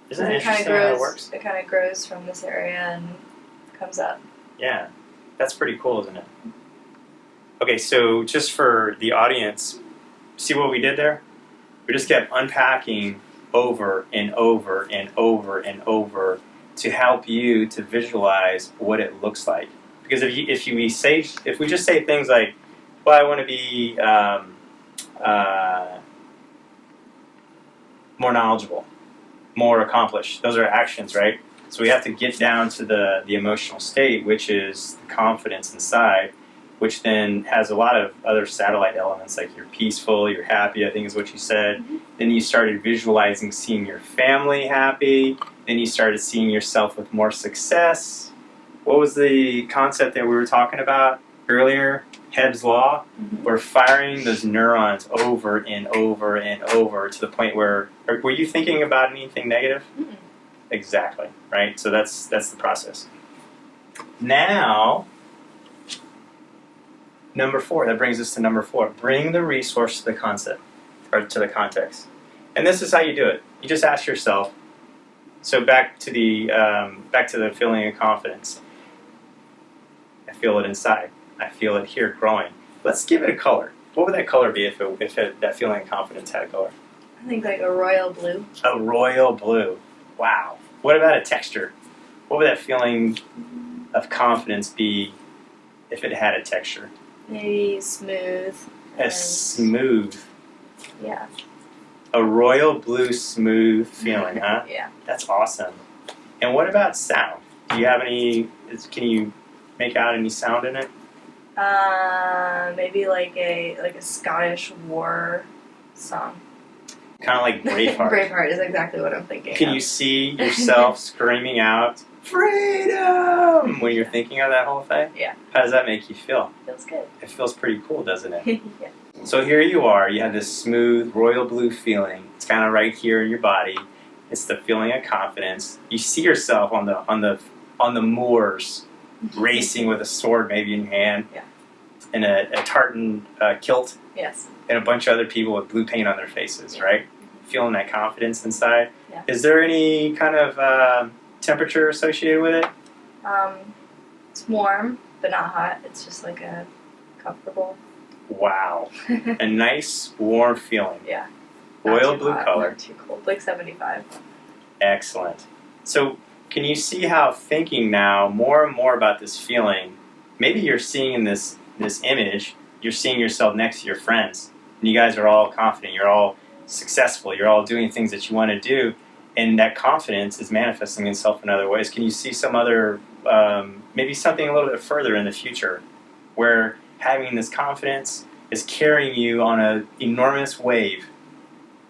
Isn't it It kind of interesting how that grows. works? It kind of grows from this area and comes up. Yeah. That's pretty cool, isn't it? Okay, so just for the audience, see what we did there? We just kept unpacking over and over and over and over to help you to visualize what it looks like. Because if we just say things like, "Well, I want to be more knowledgeable, more accomplished," those are actions, right? So we have to get down to the emotional state, which is the confidence inside, which then has a lot of other satellite elements, like you're peaceful, you're happy, I think is what you said. Mm-hmm. Then you started visualizing seeing your family happy. Then you started seeing yourself with more success. What was the concept that we were talking about earlier? Hebb's Law. Mm-hmm. We're firing those neurons over and over and over to the point where, were you thinking about anything negative? Mm-hmm. Exactly, right? So that's the process. Now, number 4, that brings us to number 4. Bring the resource to the concept, or to the context. And this is how you do it. You just ask yourself, so back to the feeling of confidence. I feel it inside. I feel it here growing. Let's give it a color. What would that color be if that feeling of confidence had a color? I think like a royal blue. A royal blue. Wow. What about a texture? What would that feeling of confidence be if it had a texture? Maybe smooth. A and- smooth. Yeah. A royal blue smooth feeling, huh? Yeah. That's awesome. And what about sound? Do you have any, can you make out any sound in it? Maybe like a Scottish war song. Kind of like Braveheart. Braveheart is exactly what I'm thinking. Can of. you see yourself screaming out, freedom, when you're thinking of that whole thing? Yeah. How does that make you feel? Feels good. It feels pretty cool, doesn't it? Yeah. So here you are, you have this smooth royal blue feeling. It's kind of right here in your body. It's the feeling of confidence. You see yourself on the moors, racing with a sword maybe in your hand, Yeah. in a tartan kilt, Yes. and a bunch of other people with blue paint on their faces, right? Feeling that confidence inside. Yeah. Is there any kind of temperature associated with it? It's warm, but not hot. It's just like a comfortable. Wow. A nice, warm feeling. Yeah. Not Royal too blue hot, color. Not too cold. Like 75. Excellent. So can you see how thinking now more and more about this feeling, maybe you're seeing this image, you're seeing yourself next to your friends, and you guys are all confident, you're all successful, you're all doing things that you want to do, and that confidence is manifesting itself in other ways. Can you see some other, maybe something a little bit further in the future, where having this confidence is carrying you on an enormous wave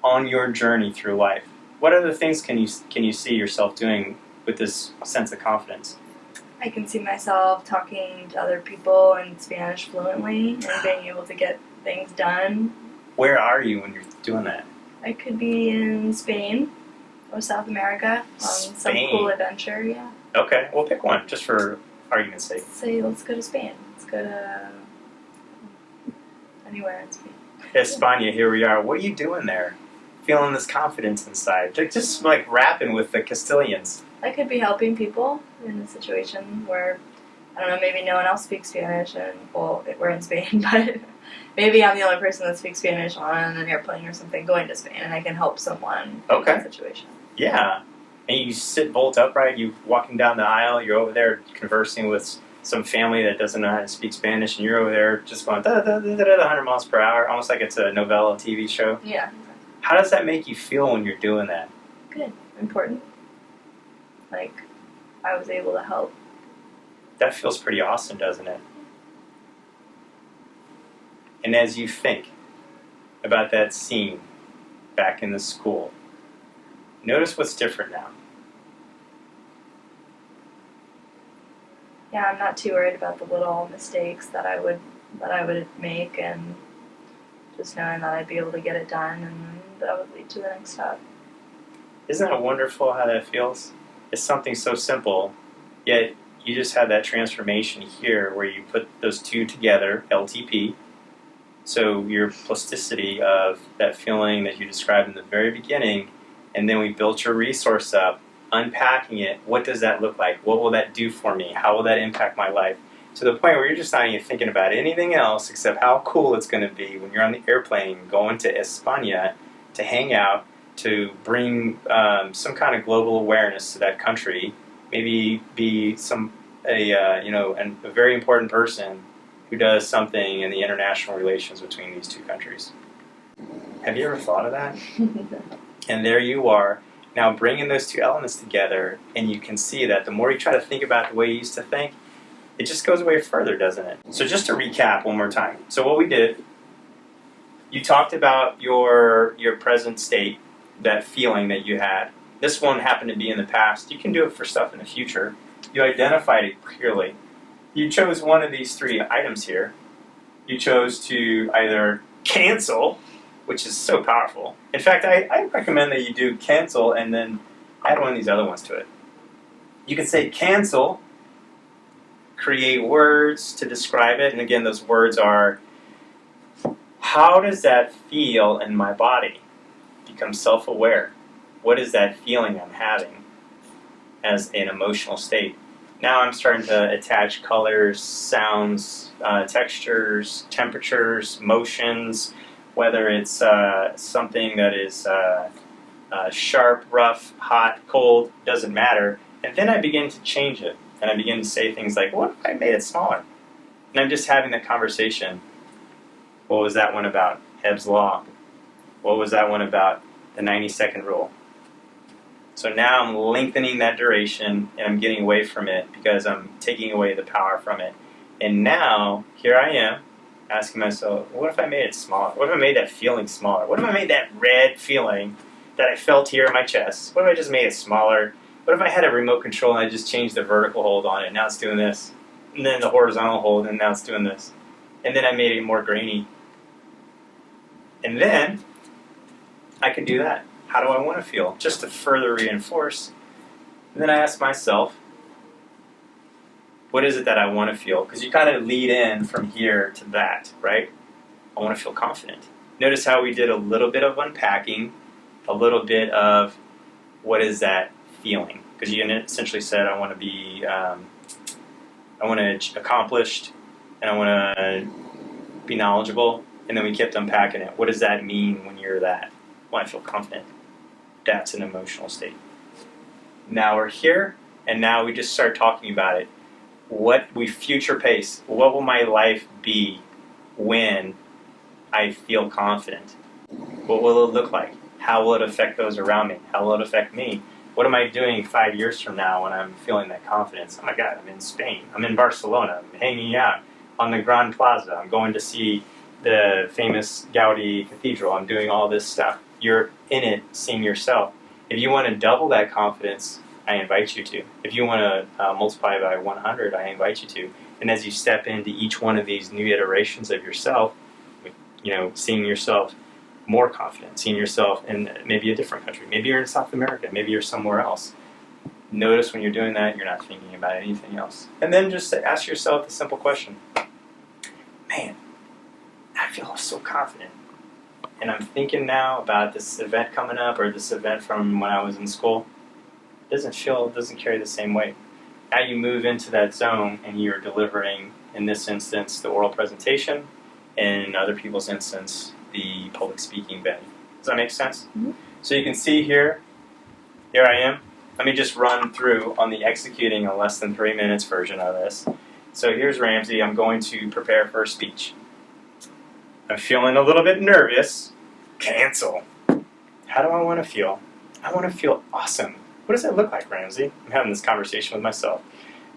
on your journey through life? What other things can you see yourself doing with this sense of confidence? I can see myself talking to other people in Spanish fluently and being able to get things done. Where are you when you're doing that? I could be in Spain or South America on some Spain. cool adventure. Yeah. Okay, we'll pick one, just for argument's sake. Say, let's go to Spain. Let's go to anywhere in Spain. España, here we are. What are you doing there? Feeling this confidence inside. Just like rapping with the Castilians. I could be helping people in a situation where, I don't know, maybe no one else speaks Spanish, and, well, we're in Spain, but maybe I'm the only person that speaks Spanish on an airplane or something going to Spain, and I can help someone in Okay. that situation. Yeah. And you sit bolt upright, you walking down the aisle, you're over there conversing with some family that doesn't know how to speak Spanish, and you're over there just going 100 miles per hour, almost like it's a novella TV show. Yeah. How does that make you feel when you're doing that? Good. Important. Like, I was able to help. That feels pretty awesome, doesn't it? And as you think about that scene, back in the school. Notice what's different now. Yeah, I'm not too worried about the little mistakes that I would make, and just knowing that I'd be able to get it done, and that would lead to the next step. Isn't that wonderful how that feels? It's something so simple, yet you just had that transformation here where you put those two together, LTP. So your plasticity of that feeling that you described in the very beginning, and then we built your resource up, unpacking it. What does that look like? What will that do for me? How will that impact my life? To the point where you're just not even thinking about anything else except how cool it's going to be when you're on the airplane going to España to hang out, to bring some kind of global awareness to that country, maybe be a very important person who does something in the international relations between these two countries. Have you ever thought of that? And there you are, now bringing those two elements together, and you can see that the more you try to think about the way you used to think, it just goes away further, doesn't it? So just to recap one more time. So what we did, you talked about your present state, that feeling that you had. This one happened to be in the past. You can do it for stuff in the future. You identified it clearly. You chose one of these three items here. You chose to either cancel, which is so powerful. In fact, I recommend that you do cancel and then add one of these other ones to it. You can say cancel, create words to describe it, and again, those words are, how does that feel in my body? Become self-aware. What is that feeling I'm having as an emotional state? Now I'm starting to attach colors, sounds, textures, temperatures, motions, whether it's something that is sharp, rough, hot, cold, doesn't matter. And then I begin to change it. And I begin to say things like, what if I made it smaller? And I'm just having that conversation. What was that one about? Hebb's Law. What was that one about? The 90-second rule. So now I'm lengthening that duration, and I'm getting away from it because I'm taking away the power from it. And now, here I am, asking myself, what if I made it smaller? What if I made that feeling smaller? What if I made that red feeling that I felt here in my chest? What if I just made it smaller? What if I had a remote control and I just changed the vertical hold on it, now it's doing this. And then the horizontal hold, and now it's doing this. And then I made it more grainy. And then I could do that. How do I want to feel? Just to further reinforce. And then I ask myself, what is it that I want to feel? Because you kind of lead in from here to that, right? I want to feel confident. Notice how we did a little bit of unpacking, a little bit of what is that feeling? Because you essentially said, I want to be, accomplished, and I want to be knowledgeable. And then we kept unpacking it. What does that mean when you're that? Well, I feel confident. That's an emotional state. Now we're here, and now we just start talking about it. What we future pace. What will my life be when I feel confident? What will it look like? How will it affect those around me? How will it affect me? What am I doing 5 years from now when I'm feeling that confidence? Oh my God, I'm in Spain. I'm in Barcelona. I'm hanging out on the Gran Plaza. I'm going to see the famous Gaudi Cathedral. I'm doing all this stuff. You're in it, seeing yourself. If you want to double that confidence, I invite you to. If you want to multiply by 100, I invite you to. And as you step into each one of these new iterations of yourself, seeing yourself more confident, seeing yourself in maybe a different country. Maybe you're in South America. Maybe you're somewhere else. Notice when you're doing that, you're not thinking about anything else. And then just ask yourself the simple question. Man, I feel so confident. And I'm thinking now about this event coming up or this event from when I was in school. It doesn't carry the same weight. Now you move into that zone and you're delivering, in this instance, the oral presentation, and in other people's instance, the public speaking venue. Does that make sense? Mm-hmm. So you can see here I am. Let me just run through on the executing a less than 3 minutes version of this. So here's Ramsey. I'm going to prepare for a speech. I'm feeling a little bit nervous. Cancel. How do I want to feel? I want to feel awesome. What does that look like, Ramsey? I'm having this conversation with myself.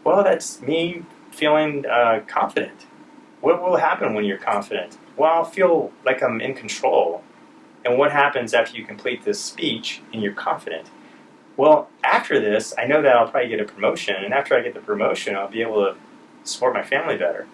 Well, that's me feeling confident. What will happen when you're confident? Well, I'll feel like I'm in control. And what happens after you complete this speech and you're confident? Well, after this, I know that I'll probably get a promotion, and after I get the promotion, I'll be able to support my family better.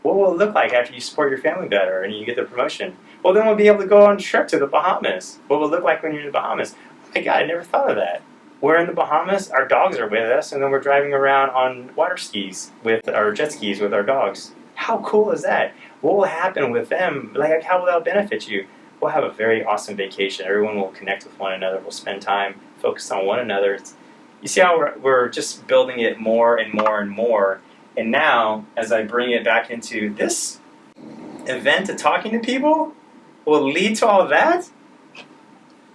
What will it look like after you support your family better and you get the promotion? Well, then we'll be able to go on a trip to the Bahamas. What will it look like when you're in the Bahamas? Oh my God, I never thought of that. We're in the Bahamas, our dogs are with us, and then we're driving around on water skis with our jet skis with our dogs. How cool is that? What will happen with them? Like, how will that benefit you? We'll have a very awesome vacation. Everyone will connect with one another. We'll spend time focused on one another. You see how we're just building it more and more and more. And now, as I bring it back into this event of talking to people, will lead to all of that?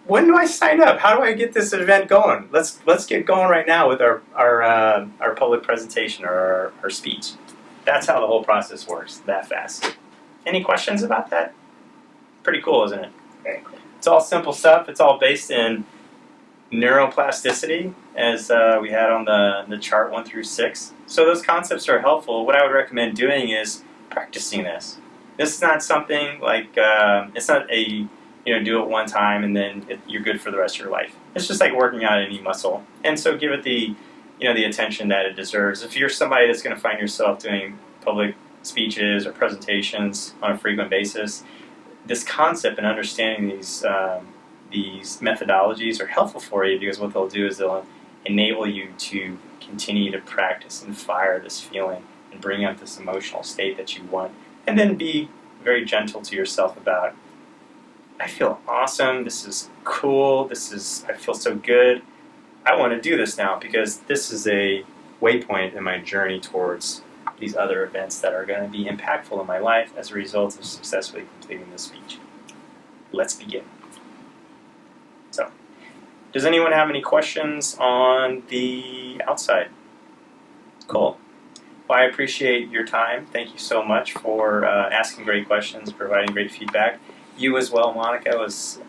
When do I sign up? How do I get this event going? Let's get going right now with our public presentation or our speech. That's how the whole process works, that fast. Any questions about that? Pretty cool, isn't it? Very cool. It's all simple stuff. It's all based in neuroplasticity, as we had on the chart 1 through 6. So those concepts are helpful. What I would recommend doing is practicing this. This is not something like, it's not a, do it one time and then you're good for the rest of your life. It's just like working out any muscle. And so give it the attention that it deserves. If you're somebody that's going to find yourself doing public speeches or presentations on a frequent basis, this concept and understanding these methodologies are helpful for you, because what they'll do is they'll enable you to continue to practice and fire this feeling and bring up this emotional state that you want, and then be very gentle to yourself about, I feel awesome, this is cool, I feel so good, I want to do this now, because this is a waypoint in my journey towards these other events that are going to be impactful in my life as a result of successfully completing this speech. Let's begin. So, does anyone have any questions on the outside? Cool. Well, I appreciate your time. Thank you so much for asking great questions, providing great feedback. You as well, Monica, was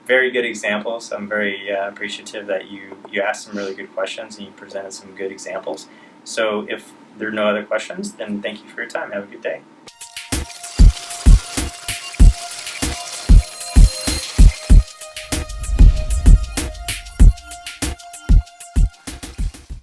very good examples. I'm very appreciative that you asked some really good questions and you presented some good examples. So if there are no other questions, then thank you for your time. Have a good day.